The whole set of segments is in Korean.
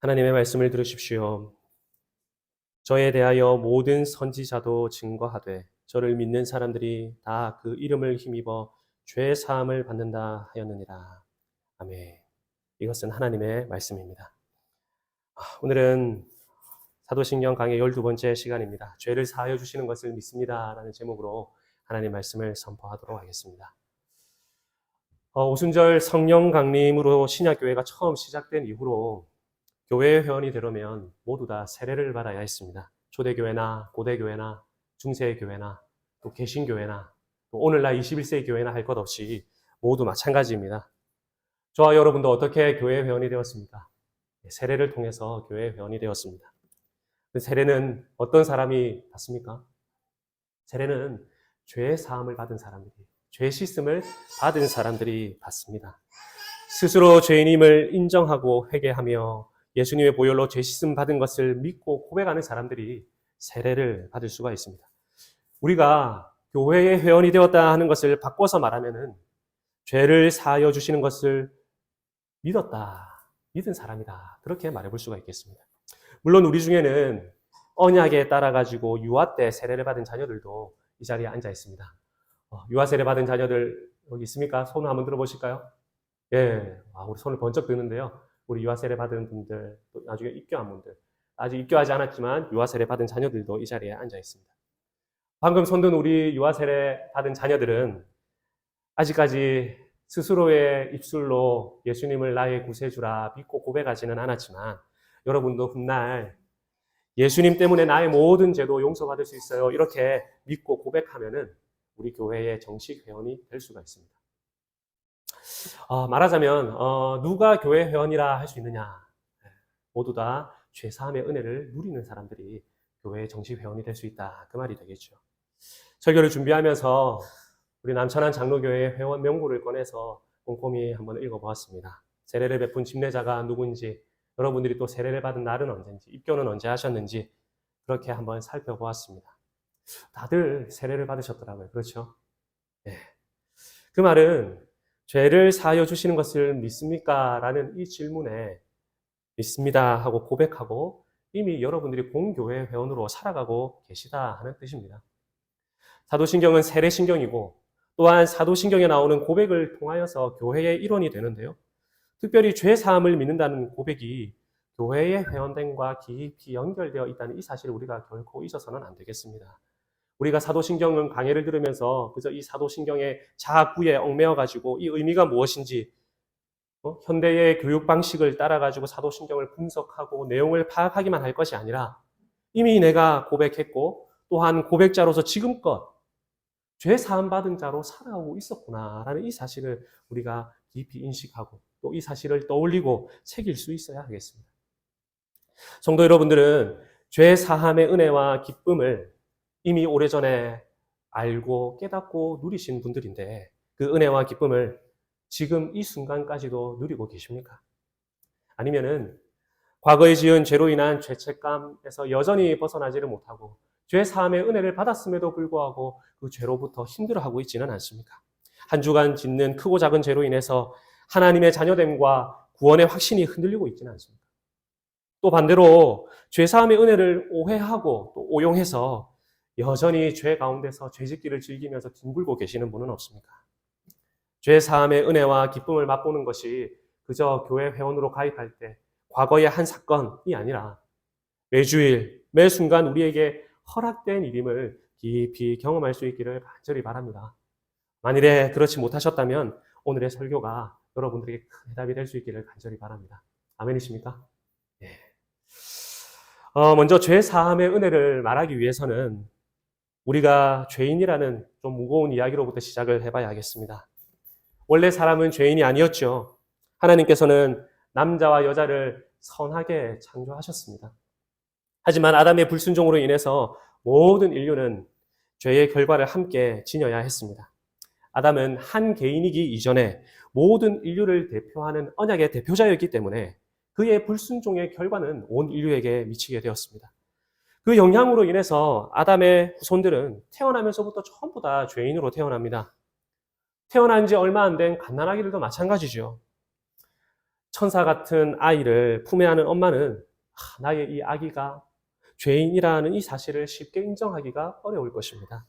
하나님의 말씀을 들으십시오. 저에 대하여 모든 선지자도 증거하되 저를 믿는 사람들이 다 그 이름을 힘입어 죄 사함을 받는다 하였느니라. 아멘. 이것은 하나님의 말씀입니다. 오늘은 사도신경 강의 12번째 시간입니다. 죄를 사하여 주시는 것을 믿습니다. 라는 제목으로 하나님 말씀을 선포하도록 하겠습니다. 오순절 성령 강림으로 신약교회가 처음 시작된 이후로 교회 회원이 되려면 모두 다 세례를 받아야 했습니다. 초대교회나 고대교회나 중세교회나 또 개신교회나 또 오늘날 21세기 교회나 할 것 없이 모두 마찬가지입니다. 저와 여러분도 어떻게 교회 회원이 되었습니까? 세례를 통해서 교회 회원이 되었습니다. 세례는 어떤 사람이 받습니까? 세례는 죄 사함을 받은 사람들이, 죄 씻음을 받은 사람들이 받습니다. 스스로 죄인임을 인정하고 회개하며 예수님의 보혈로 죄 씻음 받은 것을 믿고 고백하는 사람들이 세례를 받을 수가 있습니다. 우리가 교회의 회원이 되었다 하는 것을 바꿔서 말하면은 죄를 사하여 주시는 것을 믿은 사람이다. 그렇게 말해볼 수가 있겠습니다. 물론 우리 중에는 언약에 따라가지고 유아 때 세례를 받은 자녀들도 이 자리에 앉아 있습니다. 유아 세례 받은 자녀들 여기 있습니까? 손을 한번 들어보실까요? 예, 우리 손을 번쩍 드는데요. 우리 유아 세례 받은 분들, 또 나중에 입교한 분들, 아직 입교하지 않았지만 유아 세례 받은 자녀들도 이 자리에 앉아 있습니다. 방금 손든 우리 유아 세례 받은 자녀들은 아직까지 스스로의 입술로 예수님을 나의 구세주라 믿고 고백하지는 않았지만 여러분도 훗날 예수님 때문에 나의 모든 죄도 용서받을 수 있어요. 이렇게 믿고 고백하면은 우리 교회의 정식 회원이 될 수가 있습니다. 말하자면 누가 교회 회원이라 할 수 있느냐? 모두 다 죄사함의 은혜를 누리는 사람들이 교회의 정식 회원이 될 수 있다. 그 말이 되겠죠. 설교를 준비하면서 우리 남천안 장로교회의 회원 명부를 꺼내서 꼼꼼히 한번 읽어보았습니다. 세례를 베푼 집례자가 누군지, 여러분들이 또 세례를 받은 날은 언제인지, 입교는 언제 하셨는지 그렇게 한번 살펴보았습니다. 다들 세례를 받으셨더라고요. 그렇죠? 네. 그 말은 죄를 사하여 주시는 것을 믿습니까? 라는 이 질문에 믿습니다 하고 고백하고 이미 여러분들이 공교회 회원으로 살아가고 계시다 하는 뜻입니다. 사도신경은 세례신경이고 또한 사도신경에 나오는 고백을 통하여서 교회의 일원이 되는데요. 특별히 죄 사함을 믿는다는 고백이 교회의 회원됨과 깊이 연결되어 있다는 이 사실을 우리가 결코 잊어서는 안 되겠습니다. 우리가 사도신경 강해를 들으면서 그저 이 사도신경의 자구에 얽매여가지고 이 의미가 무엇인지 현대의 교육 방식을 따라가지고 사도신경을 분석하고 내용을 파악하기만 할 것이 아니라 이미 내가 고백했고 또한 고백자로서 지금껏 죄 사함 받은 자로 살아오고 있었구나라는 이 사실을 우리가 깊이 인식하고 또 이 사실을 떠올리고 새길 수 있어야 하겠습니다. 성도 여러분들은 죄 사함의 은혜와 기쁨을 이미 오래전에 알고 깨닫고 누리신 분들인데 그 은혜와 기쁨을 지금 이 순간까지도 누리고 계십니까? 아니면은 과거에 지은 죄로 인한 죄책감에서 여전히 벗어나지를 못하고 죄 사함의 은혜를 받았음에도 불구하고 그 죄로부터 힘들어하고 있지는 않습니까? 한 주간 짓는 크고 작은 죄로 인해서 하나님의 자녀됨과 구원의 확신이 흔들리고 있지는 않습니까? 또 반대로 죄 사함의 은혜를 오해하고 또 오용해서 여전히 죄 가운데서 죄짓기를 즐기면서 뒹굴고 계시는 분은 없습니까? 죄 사함의 은혜와 기쁨을 맛보는 것이 그저 교회 회원으로 가입할 때 과거의 한 사건이 아니라 매주일, 매 순간 우리에게 허락된 일임을 깊이 경험할 수 있기를 간절히 바랍니다. 만일에 그렇지 못하셨다면 오늘의 설교가 여러분들에게 큰 해답이 될 수 있기를 간절히 바랍니다. 아멘이십니까? 예. 먼저 죄 사함의 은혜를 말하기 위해서는 우리가 죄인이라는 좀 무거운 이야기로부터 시작을 해봐야 하겠습니다. 원래 사람은 죄인이 아니었죠. 하나님께서는 남자와 여자를 선하게 창조하셨습니다. 하지만 아담의 불순종으로 인해서 모든 인류는 죄의 결과를 함께 지녀야 했습니다. 아담은 한 개인이기 이전에 모든 인류를 대표하는 언약의 대표자였기 때문에 그의 불순종의 결과는 온 인류에게 미치게 되었습니다. 그 영향으로 인해서 아담의 후손들은 태어나면서부터 전부 다 죄인으로 태어납니다. 태어난 지 얼마 안 된 갓난아기들도 마찬가지죠. 천사 같은 아이를 품에 안은 엄마는 나의 이 아기가 죄인이라는 이 사실을 쉽게 인정하기가 어려울 것입니다.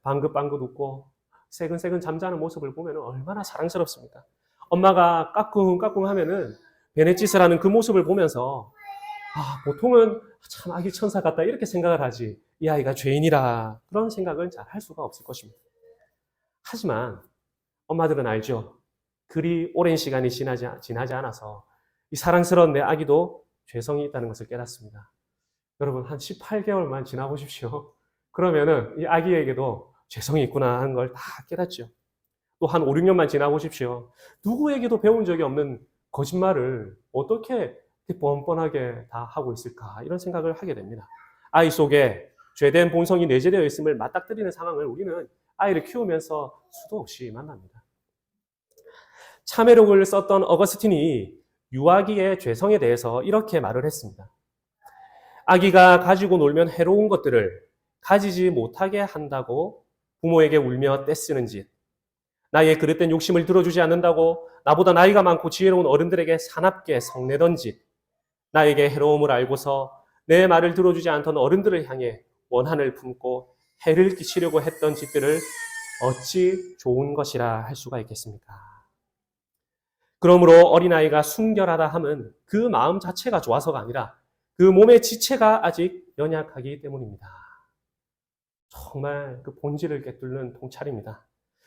방긋방긋 웃고 새근새근 잠자는 모습을 보면 얼마나 사랑스럽습니까? 엄마가 까꿍까꿍 하면은 베넷짓을 하는 그 모습을 보면서 보통은 참 아기 천사 같다 이렇게 생각을 하지 이 아이가 죄인이라 그런 생각을 잘 할 수가 없을 것입니다. 하지만 엄마들은 알죠. 그리 오랜 시간이 지나지 않아서 이 사랑스러운 내 아기도 죄성이 있다는 것을 깨닫습니다. 여러분 한 18개월만 지나보십시오. 그러면은 이 아기에게도 죄성이 있구나 하는 걸 다 깨닫죠. 또 한 5, 6년만 지나보십시오. 누구에게도 배운 적이 없는 거짓말을 어떻게 뻔뻔하게 다 하고 있을까 이런 생각을 하게 됩니다. 아이 속에 죄된 본성이 내재되어 있음을 맞닥뜨리는 상황을 우리는 아이를 키우면서 수도 없이 만납니다. 참회록을 썼던 어거스틴이 유아기의 죄성에 대해서 이렇게 말을 했습니다. 아기가 가지고 놀면 해로운 것들을 가지지 못하게 한다고 부모에게 울며 떼쓰는 짓, 나의 그릇된 욕심을 들어주지 않는다고 나보다 나이가 많고 지혜로운 어른들에게 사납게 성내던 짓, 나에게 해로움을 알고서 내 말을 들어주지 않던 어른들을 향해 원한을 품고 해를 끼치려고 했던 짓들을 어찌 좋은 것이라 할 수가 있겠습니까? 그러므로 어린아이가 순결하다 함은 그 마음 자체가 좋아서가 아니라 그 몸의 지체가 아직 연약하기 때문입니다. 정말 그 본질을 꿰뚫는 통찰입니다.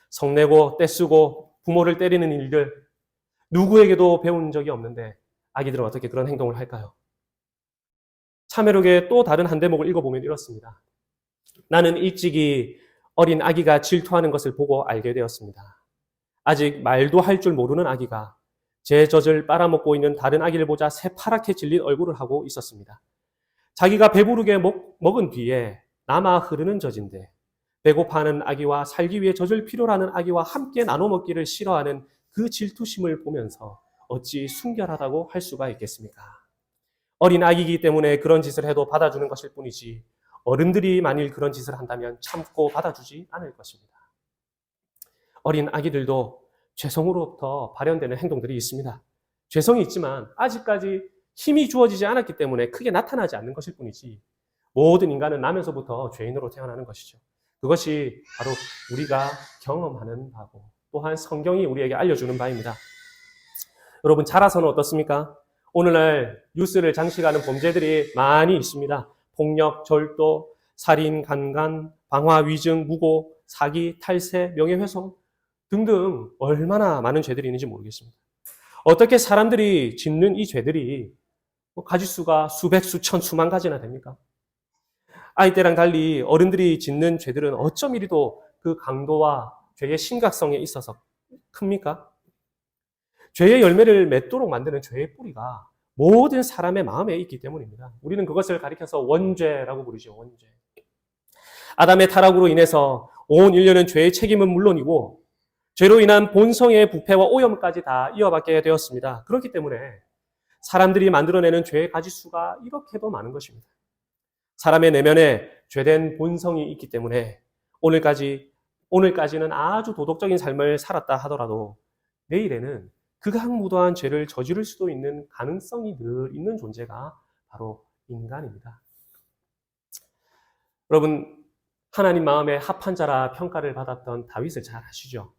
성내고 떼쓰고 부모를 때리는 일들 누구에게도 배운 적이 없는데 아기들은 어떻게 그런 행동을 할까요? 참회록의 또 다른 한 대목을 읽어보면 이렇습니다. 나는 일찍이 어린 아기가 질투하는 것을 보고 알게 되었습니다. 아직 말도 할 줄 모르는 아기가 제 젖을 빨아먹고 있는 다른 아기를 보자 새파랗게 질린 얼굴을 하고 있었습니다. 자기가 배부르게 먹은 뒤에 남아 흐르는 젖인데 배고파하는 아기와 살기 위해 젖을 필요로 하는 아기와 함께 나눠 먹기를 싫어하는 그 질투심을 보면서 어찌 순결하다고 할 수가 있겠습니까? 어린 아기이기 때문에 그런 짓을 해도 받아주는 것일 뿐이지 어른들이 만일 그런 짓을 한다면 참고 받아주지 않을 것입니다. 어린 아기들도 죄성으로부터 발현되는 행동들이 있습니다. 죄성이 있지만 아직까지 힘이 주어지지 않았기 때문에 크게 나타나지 않는 것일 뿐이지 모든 인간은 나면서부터 죄인으로 태어나는 것이죠. 그것이 바로 우리가 경험하는 바고 또한 성경이 우리에게 알려주는 바입니다. 여러분 자라서는 어떻습니까? 오늘날 뉴스를 장식하는 범죄들이 많이 있습니다. 폭력, 절도, 살인, 강간, 방화, 위증, 무고, 사기, 탈세, 명예훼손 등등 얼마나 많은 죄들이 있는지 모르겠습니다. 어떻게 사람들이 짓는 이 죄들이 가지수가 수백, 수천, 수만 가지나 됩니까? 아이 때랑 달리 어른들이 짓는 죄들은 어쩜 이리도 그 강도와 죄의 심각성에 있어서 큽니까? 죄의 열매를 맺도록 만드는 죄의 뿌리가 모든 사람의 마음에 있기 때문입니다. 우리는 그것을 가리켜서 원죄라고 부르죠. 원죄. 아담의 타락으로 인해서 온 인류는 죄의 책임은 물론이고 죄로 인한 본성의 부패와 오염까지 다 이어받게 되었습니다. 그렇기 때문에 사람들이 만들어내는 죄의 가지수가 이렇게도 많은 것입니다. 사람의 내면에 죄된 본성이 있기 때문에 오늘까지는 아주 도덕적인 삶을 살았다 하더라도 내일에는 극악무도한 죄를 저지를 수도 있는 가능성이 늘 있는 존재가 바로 인간입니다. 여러분, 하나님 마음에 합한 자라 평가를 받았던 다윗을 잘 아시죠?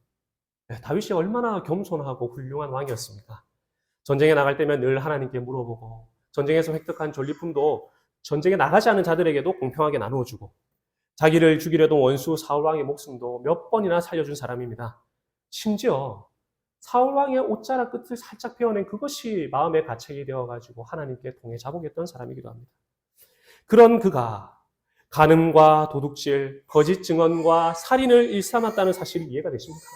다윗이 얼마나 겸손하고 훌륭한 왕이었습니까? 전쟁에 나갈 때면 늘 하나님께 물어보고 전쟁에서 획득한 전리품도 전쟁에 나가지 않은 자들에게도 공평하게 나누어주고 자기를 죽이려던 원수 사울왕의 목숨도 몇 번이나 살려준 사람입니다. 심지어 사울왕의 옷자락 끝을 살짝 베어낸 그것이 마음의 가책이 되어가지고 하나님께 통해 자복했던 사람이기도 합니다. 그런 그가 간음과 도둑질, 거짓 증언과 살인을 일삼았다는 사실이 이해가 되십니까?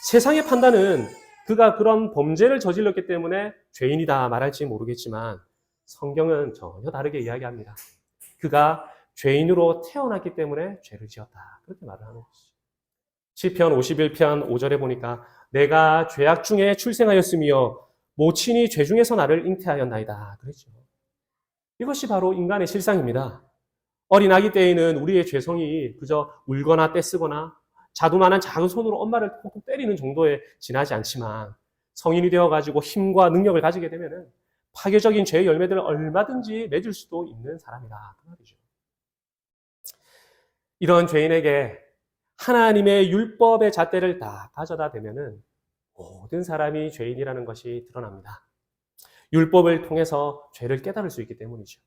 세상의 판단은 그가 그런 범죄를 저질렀기 때문에 죄인이다 말할지 모르겠지만 성경은 전혀 다르게 이야기합니다. 그가 죄인으로 태어났기 때문에 죄를 지었다. 그렇게 말을 하는 것이죠. 시편 51편 5절에 보니까 내가 죄악 중에 출생하였으며 모친이 죄 중에서 나를 잉태하였나이다. 그랬죠. 이것이 바로 인간의 실상입니다. 어린 아기 때에는 우리의 죄성이 그저 울거나 떼쓰거나 자두만한 작은 손으로 엄마를 콕콕 때리는 정도에 지나지 않지만 성인이 되어가지고 힘과 능력을 가지게 되면은 파괴적인 죄의 열매들을 얼마든지 맺을 수도 있는 사람이다. 그 말이죠. 이런 죄인에게 하나님의 율법의 잣대를 다 가져다 대면은 모든 사람이 죄인이라는 것이 드러납니다. 율법을 통해서 죄를 깨달을 수 있기 때문이죠.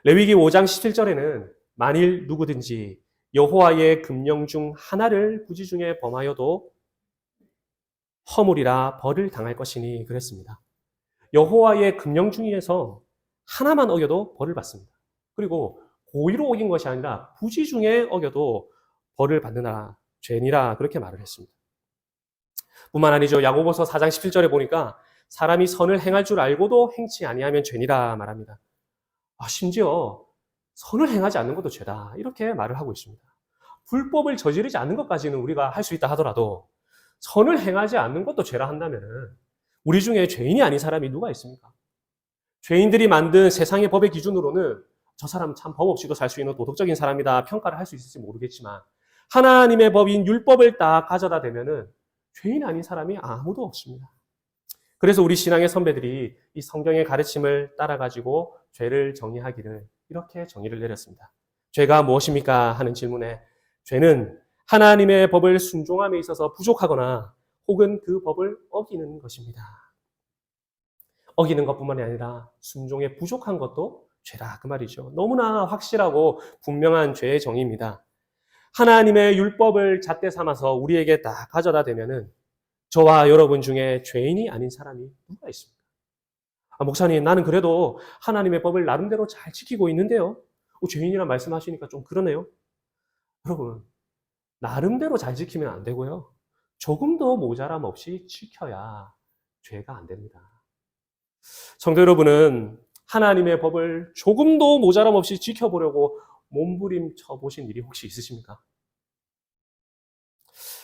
레위기 5장 17절에는 만일 누구든지 여호와의 금령 중 하나를 구지 중에 범하여도 허물이라 벌을 당할 것이니 그랬습니다. 여호와의 금령 중에서 하나만 어겨도 벌을 받습니다. 그리고 고의로 어긴 것이 아니라 부지 중에 어겨도 벌을 받느라 죄니라 그렇게 말을 했습니다. 뿐만 아니죠. 야고보서 4장 17절에 보니까 사람이 선을 행할 줄 알고도 행치 아니하면 죄니라 말합니다. 심지어 선을 행하지 않는 것도 죄다 이렇게 말을 하고 있습니다. 불법을 저지르지 않는 것까지는 우리가 할 수 있다 하더라도 선을 행하지 않는 것도 죄라 한다면 우리 중에 죄인이 아닌 사람이 누가 있습니까? 죄인들이 만든 세상의 법의 기준으로는 저 사람 참 법 없이도 살 수 있는 도덕적인 사람이다 평가를 할 수 있을지 모르겠지만 하나님의 법인 율법을 딱 가져다 대면은 죄인 아닌 사람이 아무도 없습니다. 그래서 우리 신앙의 선배들이 이 성경의 가르침을 따라가지고 죄를 정의하기를 이렇게 정의를 내렸습니다. 죄가 무엇입니까? 하는 질문에 죄는 하나님의 법을 순종함에 있어서 부족하거나 혹은 그 법을 어기는 것입니다. 어기는 것뿐만이 아니라 순종에 부족한 것도 죄다 그 말이죠. 너무나 확실하고 분명한 죄의 정의입니다. 하나님의 율법을 잣대 삼아서 우리에게 다 가져다 대면은 저와 여러분 중에 죄인이 아닌 사람이 누가 있습니까? 목사님, 나는 그래도 하나님의 법을 나름대로 잘 지키고 있는데요. 죄인이란 말씀하시니까 좀 그러네요. 여러분, 나름대로 잘 지키면 안 되고요. 조금도 모자람 없이 지켜야 죄가 안 됩니다. 성도 여러분은 하나님의 법을 조금도 모자람 없이 지켜보려고 몸부림쳐 보신 일이 혹시 있으십니까?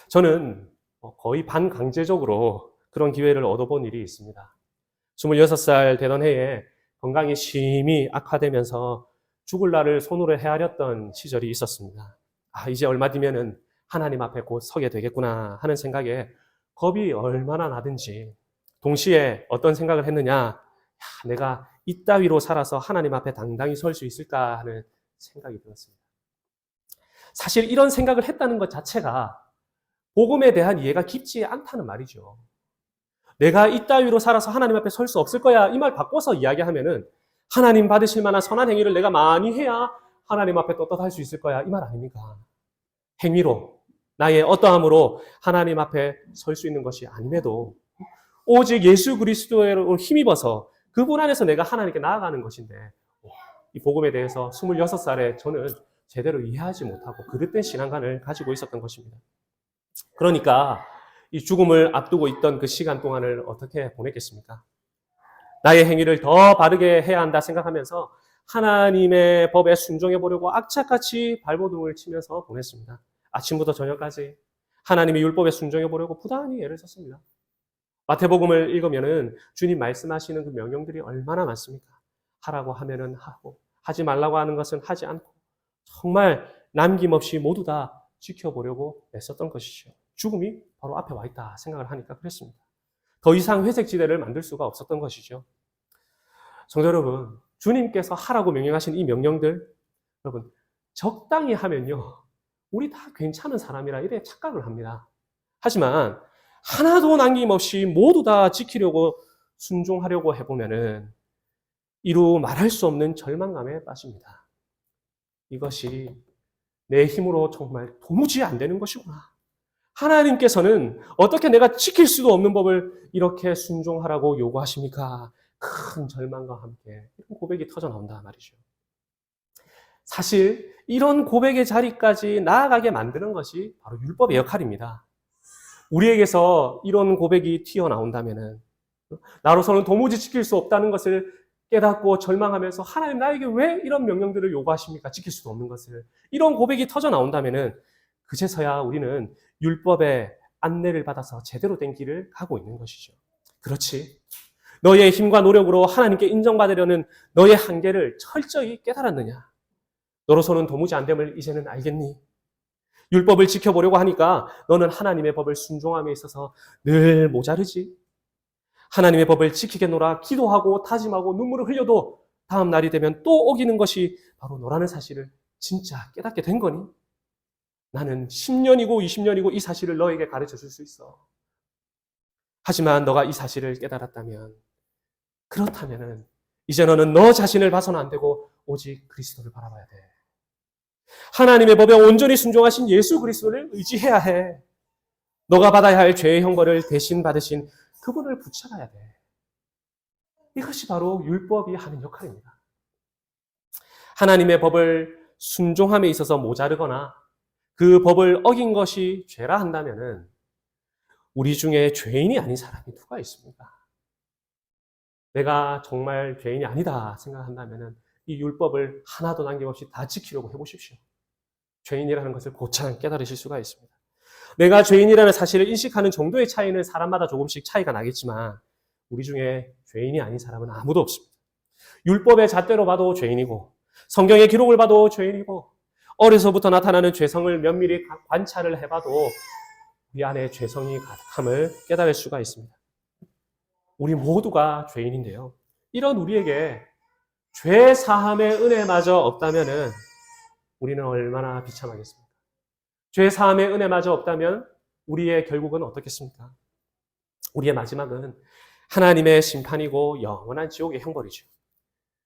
저는 거의 반강제적으로 그런 기회를 얻어본 일이 있습니다. 26살 되던 해에 건강이 심히 악화되면서 죽을 날을 손으로 헤아렸던 시절이 있었습니다. 이제 얼마 뒤면은 하나님 앞에 곧 서게 되겠구나 하는 생각에 겁이 얼마나 나든지 동시에 어떤 생각을 했느냐, 내가 이따위로 살아서 하나님 앞에 당당히 설 수 있을까 하는 생각이 들었습니다. 사실 이런 생각을 했다는 것 자체가 복음에 대한 이해가 깊지 않다는 말이죠. 내가 이따위로 살아서 하나님 앞에 설 수 없을 거야 이 말 바꿔서 이야기하면은 하나님 받으실 만한 선한 행위를 내가 많이 해야 하나님 앞에 떳떳할 수 있을 거야 이 말 아닙니까? 행위로 나의 어떠함으로 하나님 앞에 설 수 있는 것이 아님에도 오직 예수 그리스도로 힘입어서 그분 안에서 내가 하나님께 나아가는 것인데 이 복음에 대해서 26살에 저는 제대로 이해하지 못하고 그릇된 신앙관을 가지고 있었던 것입니다. 그러니까 이 죽음을 앞두고 있던 그 시간 동안을 어떻게 보냈겠습니까? 나의 행위를 더 바르게 해야 한다 생각하면서 하나님의 법에 순종해 보려고 악착같이 발버둥을 치면서 보냈습니다. 아침부터 저녁까지 하나님의 율법에 순종해 보려고 부단히 애를 썼습니다. 마태복음을 읽으면은 주님 말씀하시는 그 명령들이 얼마나 많습니까? 하라고 하면은 하고, 하지 말라고 하는 것은 하지 않고, 정말 남김없이 모두 다 지켜보려고 애썼던 것이죠. 죽음이 바로 앞에 와 있다 생각을 하니까 그랬습니다. 더 이상 회색지대를 만들 수가 없었던 것이죠. 성도 여러분, 주님께서 하라고 명령하신 이 명령들, 여러분, 적당히 하면요, 우리 다 괜찮은 사람이라 이래 착각을 합니다. 하지만 하나도 남김없이 모두 다 지키려고 순종하려고 해보면은 이루 말할 수 없는 절망감에 빠집니다. 이것이 내 힘으로 정말 도무지 안 되는 것이구나. 하나님께서는 어떻게 내가 지킬 수도 없는 법을 이렇게 순종하라고 요구하십니까? 큰 절망과 함께 이런 고백이 터져 나온다 말이죠. 사실 이런 고백의 자리까지 나아가게 만드는 것이 바로 율법의 역할입니다. 우리에게서 이런 고백이 튀어나온다면은 나로서는 도무지 지킬 수 없다는 것을 깨닫고 절망하면서 하나님 나에게 왜 이런 명령들을 요구하십니까? 지킬 수도 없는 것을. 이런 고백이 터져 나온다면은 그제서야 우리는 율법의 안내를 받아서 제대로 된 길을 가고 있는 것이죠. 그렇지. 너의 힘과 노력으로 하나님께 인정받으려는 너의 한계를 철저히 깨달았느냐? 너로서는 도무지 안 됨을 이제는 알겠니? 율법을 지켜보려고 하니까 너는 하나님의 법을 순종함에 있어서 늘 모자르지. 하나님의 법을 지키겠노라 기도하고 다짐하고 눈물을 흘려도 다음 날이 되면 또 어기는 것이 바로 너라는 사실을 진짜 깨닫게 된 거니? 나는 10년이고 20년이고 이 사실을 너에게 가르쳐 줄 수 있어. 하지만 너가 이 사실을 깨달았다면, 그렇다면은 이제 너는 너 자신을 봐서는 안 되고 오직 그리스도를 바라봐야 돼. 하나님의 법에 온전히 순종하신 예수 그리스도를 의지해야 해. 너가 받아야 할 죄의 형벌을 대신 받으신 그분을 붙잡아야 돼. 이것이 바로 율법이 하는 역할입니다. 하나님의 법을 순종함에 있어서 모자르거나 그 법을 어긴 것이 죄라 한다면은 우리 중에 죄인이 아닌 사람이 누가 있습니까? 내가 정말 죄인이 아니다 생각한다면은 이 율법을 하나도 남김없이 다 지키려고 해보십시오. 죄인이라는 것을 곧장 깨달으실 수가 있습니다. 내가 죄인이라는 사실을 인식하는 정도의 차이는 사람마다 조금씩 차이가 나겠지만 우리 중에 죄인이 아닌 사람은 아무도 없습니다. 율법의 잣대로 봐도 죄인이고 성경의 기록을 봐도 죄인이고 어려서부터 나타나는 죄성을 면밀히 관찰을 해봐도 우리 안에 죄성이 가득함을 깨달을 수가 있습니다. 우리 모두가 죄인인데요. 이런 우리에게 죄 사함의 은혜마저 없다면은 우리는 얼마나 비참하겠습니까? 죄 사함의 은혜마저 없다면 우리의 결국은 어떻겠습니까? 우리의 마지막은 하나님의 심판이고 영원한 지옥의 형벌이죠.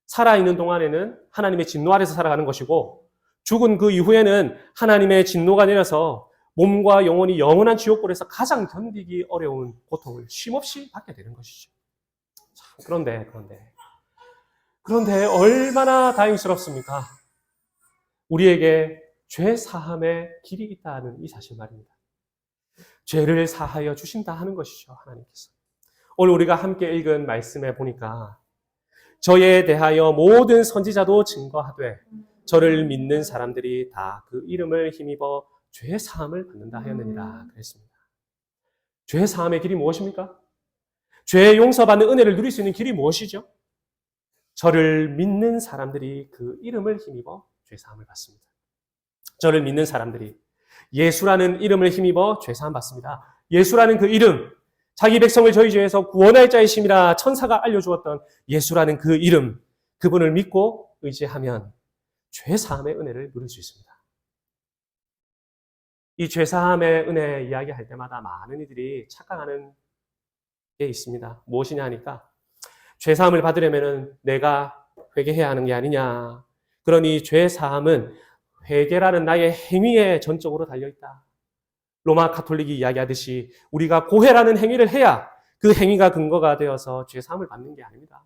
살아있는 동안에는 하나님의 진노 아래서 살아가는 것이고 죽은 그 이후에는 하나님의 진노가 내려서 몸과 영혼이 영원한 지옥불에서 가장 견디기 어려운 고통을 쉼없이 받게 되는 것이죠. 그런데 얼마나 다행스럽습니까? 우리에게 죄 사함의 길이 있다는 이 사실 말입니다. 죄를 사하여 주신다 하는 것이죠, 하나님께서. 오늘 우리가 함께 읽은 말씀에 보니까 저에 대하여 모든 선지자도 증거하되 저를 믿는 사람들이 다 그 이름을 힘입어 죄 사함을 받는다 하였느니라 그랬습니다. 죄 사함의 길이 무엇입니까? 죄 용서받는 은혜를 누릴 수 있는 길이 무엇이죠? 저를 믿는 사람들이 그 이름을 힘입어 죄 사함을 받습니다. 저를 믿는 사람들이 예수라는 이름을 힘입어 죄 사함 받습니다. 예수라는 그 이름, 자기 백성을 저희 죄에서 구원할 자이심이라 천사가 알려주었던 예수라는 그 이름, 그분을 믿고 의지하면 죄 사함의 은혜를 누릴 수 있습니다. 이 죄 사함의 은혜 이야기할 때마다 많은 이들이 착각하는 게 있습니다. 무엇이냐 하니까 죄 사함을 받으려면 내가 회개해야 하는 게 아니냐. 그러니 죄 사함은 회개라는 나의 행위에 전적으로 달려있다. 로마 가톨릭이 이야기하듯이 우리가 고해라는 행위를 해야 그 행위가 근거가 되어서 죄 사함을 받는 게 아닙니다.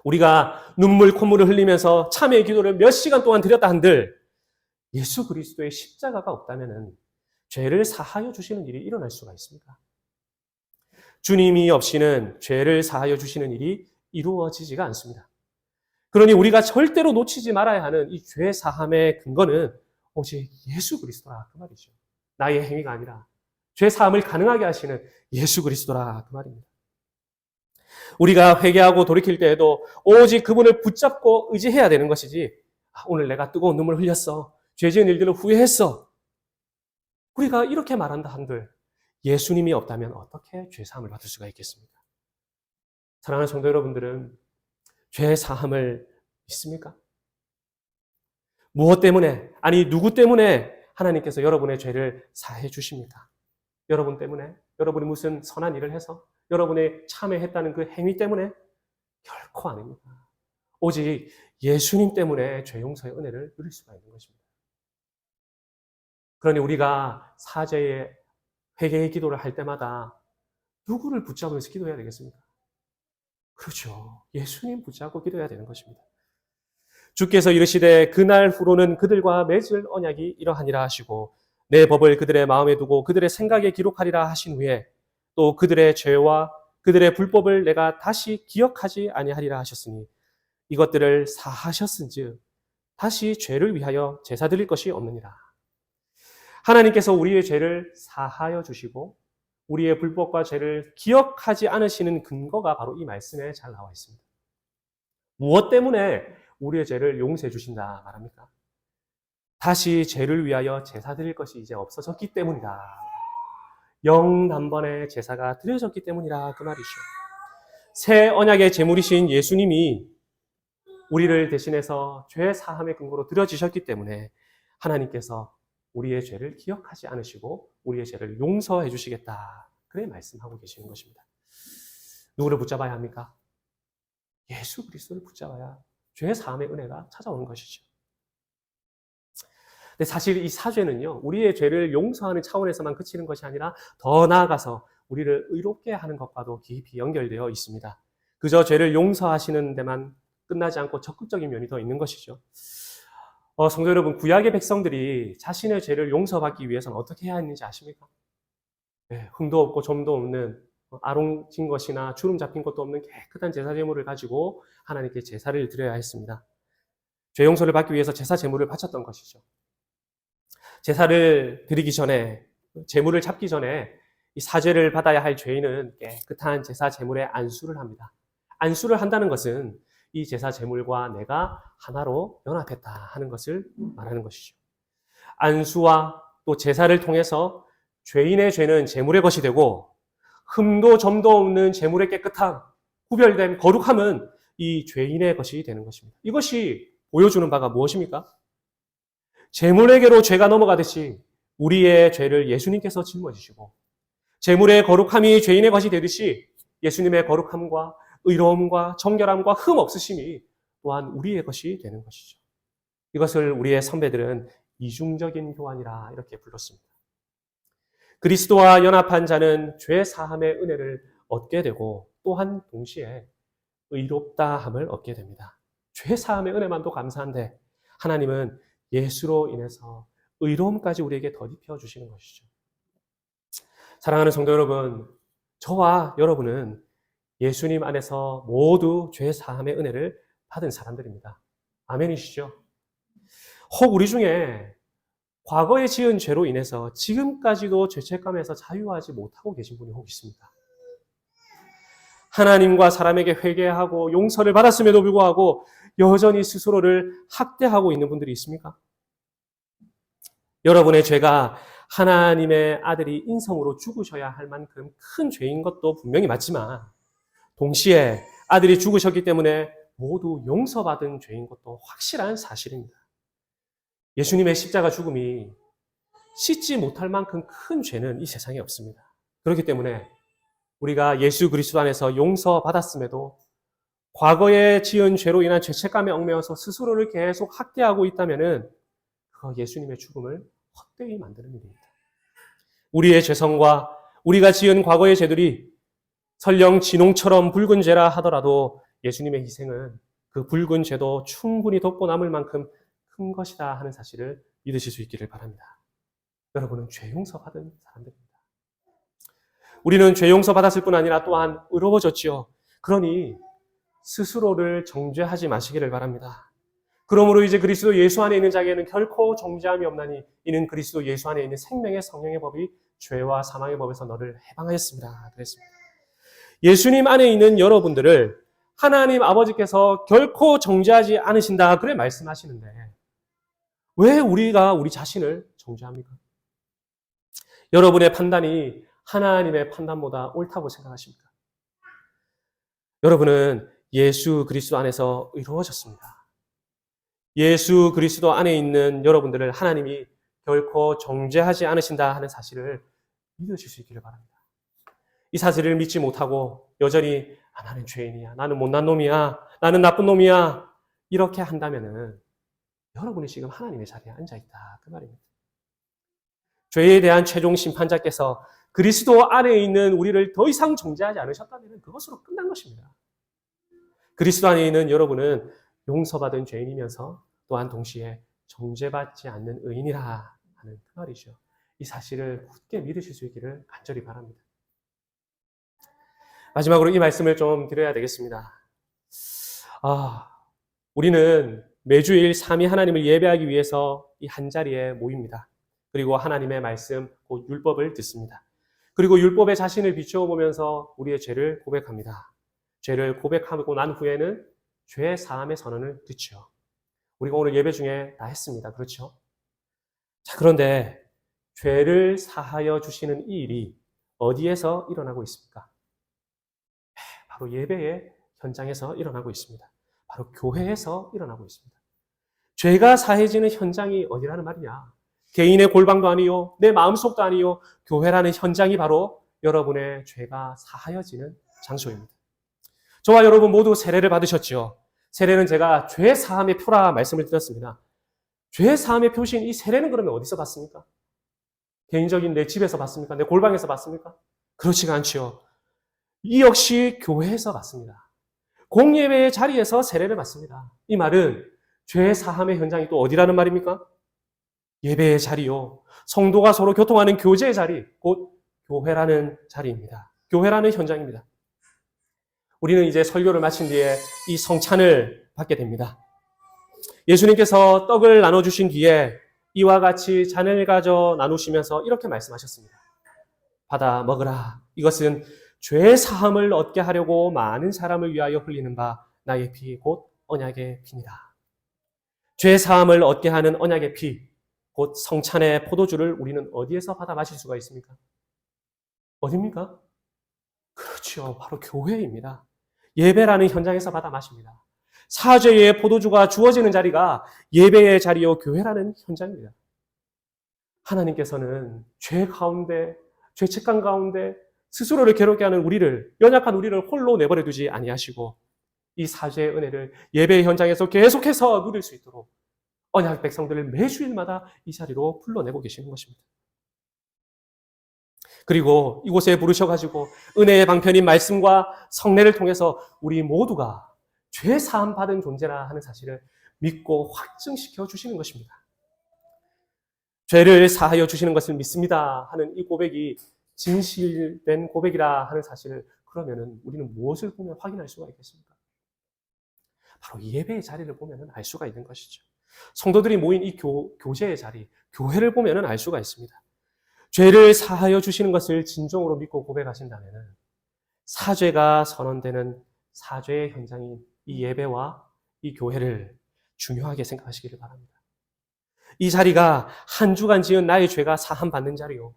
우리가 눈물, 콧물을 흘리면서 참회의 기도를 몇 시간 동안 드렸다 한들 예수 그리스도의 십자가가 없다면 죄를 사하여 주시는 일이 일어날 수가 있습니까? 주님이 없이는 죄를 사하여 주시는 일이 이루어지지가 않습니다. 그러니 우리가 절대로 놓치지 말아야 하는 이 죄 사함의 근거는 오직 예수 그리스도라 그 말이죠. 나의 행위가 아니라 죄 사함을 가능하게 하시는 예수 그리스도라 그 말입니다. 우리가 회개하고 돌이킬 때에도 오직 그분을 붙잡고 의지해야 되는 것이지 오늘 내가 뜨거운 눈물 흘렸어. 죄 지은 일들을 후회했어. 우리가 이렇게 말한다 한들 예수님이 없다면 어떻게 죄 사함을 받을 수가 있겠습니까? 사랑하는 성도 여러분들은 죄 사함을 믿습니까? 무엇 때문에, 아니 누구 때문에 하나님께서 여러분의 죄를 사해 주십니까? 여러분 때문에? 여러분이 무슨 선한 일을 해서? 여러분의 참회했다는 그 행위 때문에? 결코 아닙니다. 오직 예수님 때문에 죄 용서의 은혜를 누릴 수가 있는 것입니다. 그러니 우리가 사죄의 회개의 기도를 할 때마다 누구를 붙잡으면서 기도해야 되겠습니까? 그렇죠. 예수님 붙잡고 기도해야 되는 것입니다. 주께서 이르시되 그날 후로는 그들과 맺을 언약이 이러하니라 하시고 내 법을 그들의 마음에 두고 그들의 생각에 기록하리라 하신 후에 또 그들의 죄와 그들의 불법을 내가 다시 기억하지 아니하리라 하셨으니 이것들을 사하셨은즉 다시 죄를 위하여 제사 드릴 것이 없느니라. 하나님께서 우리의 죄를 사하여 주시고 우리의 불법과 죄를 기억하지 않으시는 근거가 바로 이 말씀에 잘 나와 있습니다. 무엇 때문에 우리의 죄를 용서해 주신다 말합니까? 다시 죄를 위하여 제사 드릴 것이 이제 없어졌기 때문이다. 영단번에 제사가 드려졌기 때문이라 그 말이죠. 새 언약의 제물이신 예수님이 우리를 대신해서 죄 사함의 근거로 드려지셨기 때문에 하나님께서 우리의 죄를 기억하지 않으시고 우리의 죄를 용서해 주시겠다. 그래 말씀하고 계시는 것입니다. 누구를 붙잡아야 합니까? 예수 그리스도를 붙잡아야 죄 사함의 은혜가 찾아오는 것이죠. 근데 사실 이 사죄는요, 우리의 죄를 용서하는 차원에서만 그치는 것이 아니라 더 나아가서 우리를 의롭게 하는 것과도 깊이 연결되어 있습니다. 그저 죄를 용서하시는 데만 끝나지 않고 적극적인 면이 더 있는 것이죠. 성도 여러분, 구약의 백성들이 자신의 죄를 용서받기 위해서는 어떻게 해야 했는지 아십니까? 네, 흠도 없고 점도 없는 아롱진 것이나 주름 잡힌 것도 없는 깨끗한 제사 제물을 가지고 하나님께 제사를 드려야 했습니다. 죄 용서를 받기 위해서 제사 제물을 바쳤던 것이죠. 제사를 드리기 전에, 제물을 잡기 전에 이 사죄를 받아야 할 죄인은 깨끗한 제사 제물에 안수를 합니다. 안수를 한다는 것은 이 제사 제물과 내가 하나로 연합했다 하는 것을 말하는 것이죠. 안수와 또 제사를 통해서 죄인의 죄는 제물의 것이 되고 흠도 점도 없는 제물의 깨끗함, 구별됨, 거룩함은 이 죄인의 것이 되는 것입니다. 이것이 보여주는 바가 무엇입니까? 제물에게로 죄가 넘어가듯이 우리의 죄를 예수님께서 짊어지시고 제물의 거룩함이 죄인의 것이 되듯이 예수님의 거룩함과 의로움과 정결함과 흠 없으심이 또한 우리의 것이 되는 것이죠. 이것을 우리의 선배들은 이중적인 교환이라 이렇게 불렀습니다. 그리스도와 연합한 자는 죄 사함의 은혜를 얻게 되고 또한 동시에 의롭다함을 얻게 됩니다. 죄 사함의 은혜만도 감사한데 하나님은 예수로 인해서 의로움까지 우리에게 덧입혀 주시는 것이죠. 사랑하는 성도 여러분, 저와 여러분은 예수님 안에서 모두 죄 사함의 은혜를 받은 사람들입니다. 아멘이시죠? 혹 우리 중에 과거에 지은 죄로 인해서 지금까지도 죄책감에서 자유하지 못하고 계신 분이 혹 있습니까? 하나님과 사람에게 회개하고 용서를 받았음에도 불구하고 여전히 스스로를 학대하고 있는 분들이 있습니까? 여러분의 죄가 하나님의 아들이 인성으로 죽으셔야 할 만큼 큰 죄인 것도 분명히 맞지만 동시에 아들이 죽으셨기 때문에 모두 용서받은 죄인 것도 확실한 사실입니다. 예수님의 십자가 죽음이 씻지 못할 만큼 큰 죄는 이 세상에 없습니다. 그렇기 때문에 우리가 예수 그리스도 안에서 용서받았음에도 과거에 지은 죄로 인한 죄책감에 얽매여서 스스로를 계속 학대하고 있다면 그 예수님의 죽음을 헛되이 만드는 일입니다. 우리의 죄성과 우리가 지은 과거의 죄들이 설령 진홍처럼 붉은 죄라 하더라도 예수님의 희생은 그 붉은 죄도 충분히 덮고 남을 만큼 큰 것이다 하는 사실을 믿으실 수 있기를 바랍니다. 여러분은 죄 용서 받은 사람들입니다. 우리는 죄 용서 받았을 뿐 아니라 또한 의로워졌지요. 그러니 스스로를 정죄하지 마시기를 바랍니다. 그러므로 이제 그리스도 예수 안에 있는 자에게는 결코 정죄함이 없나니 이는 그리스도 예수 안에 있는 생명의 성령의 법이 죄와 사망의 법에서 너를 해방하였습니다. 그랬습니다. 예수님 안에 있는 여러분들을 하나님 아버지께서 결코 정죄하지 않으신다. 그래 말씀하시는데 왜 우리가 우리 자신을 정죄합니까? 여러분의 판단이 하나님의 판단보다 옳다고 생각하십니까? 여러분은 예수 그리스도 안에서 의로워졌습니다. 예수 그리스도 안에 있는 여러분들을 하나님이 결코 정죄하지 않으신다 하는 사실을 믿으실 수 있기를 바랍니다. 이 사실을 믿지 못하고 여전히 나는 죄인이야, 나는 못난 놈이야, 나는 나쁜 놈이야 이렇게 한다면은 여러분이 지금 하나님의 자리에 앉아있다 그 말입니다. 죄에 대한 최종 심판자께서 그리스도 안에 있는 우리를 더 이상 정죄하지 않으셨다면 그것으로 끝난 것입니다. 그리스도 안에 있는 여러분은 용서받은 죄인이면서 또한 동시에 정죄받지 않는 의인이라 하는 그 말이죠. 이 사실을 굳게 믿으실 수 있기를 간절히 바랍니다. 마지막으로 이 말씀을 좀 드려야 되겠습니다. 우리는 매주일 삼위 하나님을 예배하기 위해서 이 한자리에 모입니다. 그리고 하나님의 말씀, 곧 율법을 듣습니다. 그리고 율법의 자신을 비추어 보면서 우리의 죄를 고백합니다. 죄를 고백하고 난 후에는 죄 사함의 선언을 듣죠. 우리가 오늘 예배 중에 다 했습니다. 그렇죠? 자, 그런데 죄를 사하여 주시는 이 일이 어디에서 일어나고 있습니까? 바로 예배의 현장에서 일어나고 있습니다. 바로 교회에서 일어나고 있습니다. 죄가 사해지는 현장이 어디라는 말이냐? 개인의 골방도 아니요, 내 마음속도 아니요, 교회라는 현장이 바로 여러분의 죄가 사하여지는 장소입니다. 저와 여러분 모두 세례를 받으셨죠? 세례는 제가 죄 사함의 표라 말씀을 드렸습니다. 죄 사함의 표시인 이 세례는 그러면 어디서 받습니까? 개인적인 내 집에서 받습니까? 내 골방에서 받습니까? 그렇지가 않지요. 이 역시 교회에서 받습니다. 공예배의 자리에서 세례를 받습니다. 이 말은 죄 사함의 현장이 또 어디라는 말입니까? 예배의 자리요. 성도가 서로 교통하는 교제의 자리, 곧 교회라는 자리입니다. 교회라는 현장입니다. 우리는 이제 설교를 마친 뒤에 이 성찬을 받게 됩니다. 예수님께서 떡을 나눠주신 뒤에 이와 같이 잔을 가져 나누시면서 이렇게 말씀하셨습니다. 받아 먹으라. 이것은 죄 사함을 얻게 하려고 많은 사람을 위하여 흘리는 바 나의 피 곧 언약의 피니라. 죄 사함을 얻게 하는 언약의 피, 곧 성찬의 포도주를 우리는 어디에서 받아 마실 수가 있습니까? 어디입니까? 그렇죠. 바로 교회입니다. 예배라는 현장에서 받아 마십니다. 사죄의 포도주가 주어지는 자리가 예배의 자리요 교회라는 현장입니다. 하나님께서는 죄 가운데, 죄책감 가운데 스스로를 괴롭게 하는 우리를, 연약한 우리를 홀로 내버려 두지 아니하시고 이 사죄의 은혜를 예배의 현장에서 계속해서 누릴 수 있도록 언약 백성들을 매주일마다 이 자리로 불러내고 계시는 것입니다. 그리고 이곳에 부르셔가지고 은혜의 방편인 말씀과 성례를 통해서 우리 모두가 죄 사함 받은 존재라 하는 사실을 믿고 확증시켜 주시는 것입니다. 죄를 사하여 주시는 것을 믿습니다 하는 이 고백이 진실된 고백이라 하는 사실을 그러면은 우리는 무엇을 보면 확인할 수가 있겠습니까? 바로 예배의 자리를 보면은 알 수가 있는 것이죠. 성도들이 모인 이 교제의 자리, 교회를 보면은 알 수가 있습니다. 죄를 사하여 주시는 것을 진정으로 믿고 고백하신다면은 사죄가 선언되는 사죄의 현장인 이 예배와 이 교회를 중요하게 생각하시기를 바랍니다. 이 자리가 한 주간 지은 나의 죄가 사함받는 자리요.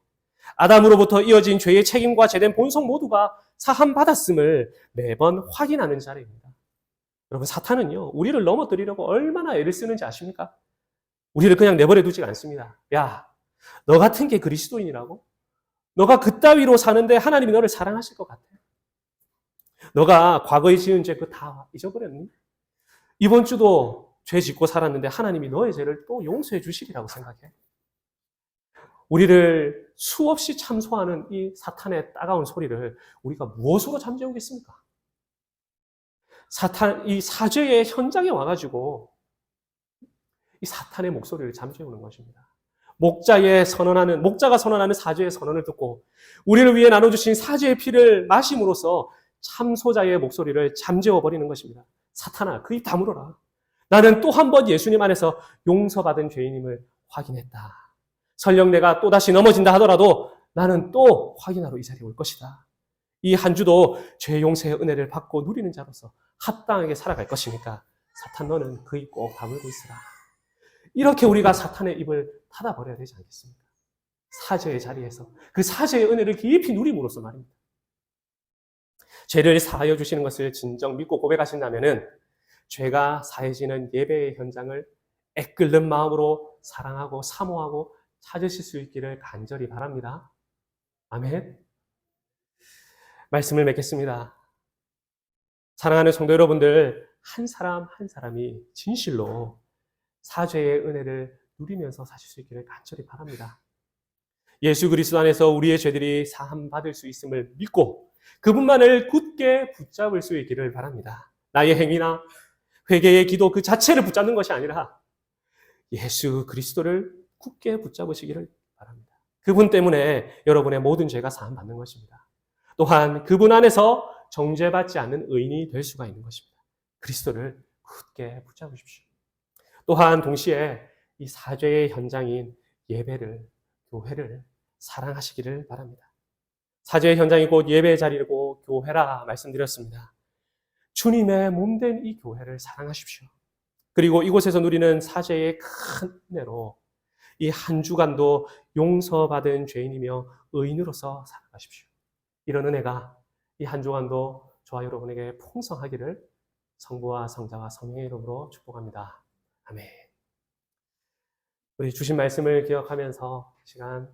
아담으로부터 이어진 죄의 책임과 죄된 본성 모두가 사함받았음을 매번 확인하는 자리입니다. 여러분, 사탄은요, 우리를 넘어뜨리려고 얼마나 애를 쓰는지 아십니까? 우리를 그냥 내버려 두지 않습니다. 야, 너 같은 게 그리스도인이라고? 너가 그따위로 사는데 하나님이 너를 사랑하실 것 같아? 너가 과거에 지은 죄 그거 다 잊어버렸니? 이번 주도 죄 짓고 살았는데 하나님이 너의 죄를 또 용서해 주시리라고 생각해. 우리를 수없이 참소하는 이 사탄의 따가운 소리를 우리가 무엇으로 잠재우겠습니까? 이 사죄의 현장에 와가지고 이 사탄의 목소리를 잠재우는 것입니다. 목자가 선언하는 사죄의 선언을 듣고 우리를 위해 나눠주신 사죄의 피를 마심으로써 참소자의 목소리를 잠재워버리는 것입니다. 사탄아, 그 입 다물어라. 나는 또 한 번 예수님 안에서 용서받은 죄인임을 확인했다. 설령 내가 또다시 넘어진다 하더라도 나는 또 확인하러 이 자리에 올 것이다. 이 한 주도 죄 용서의 은혜를 받고 누리는 자로서 합당하게 살아갈 것이니까 사탄 너는 그 입 꼭 다물고 있으라. 이렇게 우리가 사탄의 입을 닫아버려야 되지 않겠습니까? 사죄의 자리에서 그 사죄의 은혜를 깊이 누림으로써 말입니다. 죄를 사하여 주시는 것을 진정 믿고 고백하신다면은 죄가 사해지는 예배의 현장을 애끓는 마음으로 사랑하고 사모하고 찾으실 수 있기를 간절히 바랍니다. 아멘. 말씀을 맺겠습니다. 사랑하는 성도 여러분들, 한 사람 한 사람이 진실로 사죄의 은혜를 누리면서 사실 수 있기를 간절히 바랍니다. 예수 그리스도 안에서 우리의 죄들이 사함 받을 수 있음을 믿고 그분만을 굳게 붙잡을 수 있기를 바랍니다. 나의 행위나 회개의 기도 그 자체를 붙잡는 것이 아니라 예수 그리스도를 굳게 붙잡으시기를 바랍니다. 그분 때문에 여러분의 모든 죄가 사함 받는 것입니다. 또한 그분 안에서 정죄받지 않는 의인이 될 수가 있는 것입니다. 그리스도를 굳게 붙잡으십시오. 또한 동시에 이 사죄의 현장인 예배를, 교회를 사랑하시기를 바랍니다. 사죄의 현장이 곧 예배의 자리고 교회라 말씀드렸습니다. 주님의 몸된 이 교회를 사랑하십시오. 그리고 이곳에서 누리는 사죄의 큰 은혜로 이 한 주간도 용서받은 죄인이며 의인으로서 살아가십시오. 이런 은혜가 이 한 주간도 저와 여러분에게 풍성하기를 성부와 성자와 성령의 이름으로 축복합니다. 아멘. 우리 주신 말씀을 기억하면서 시간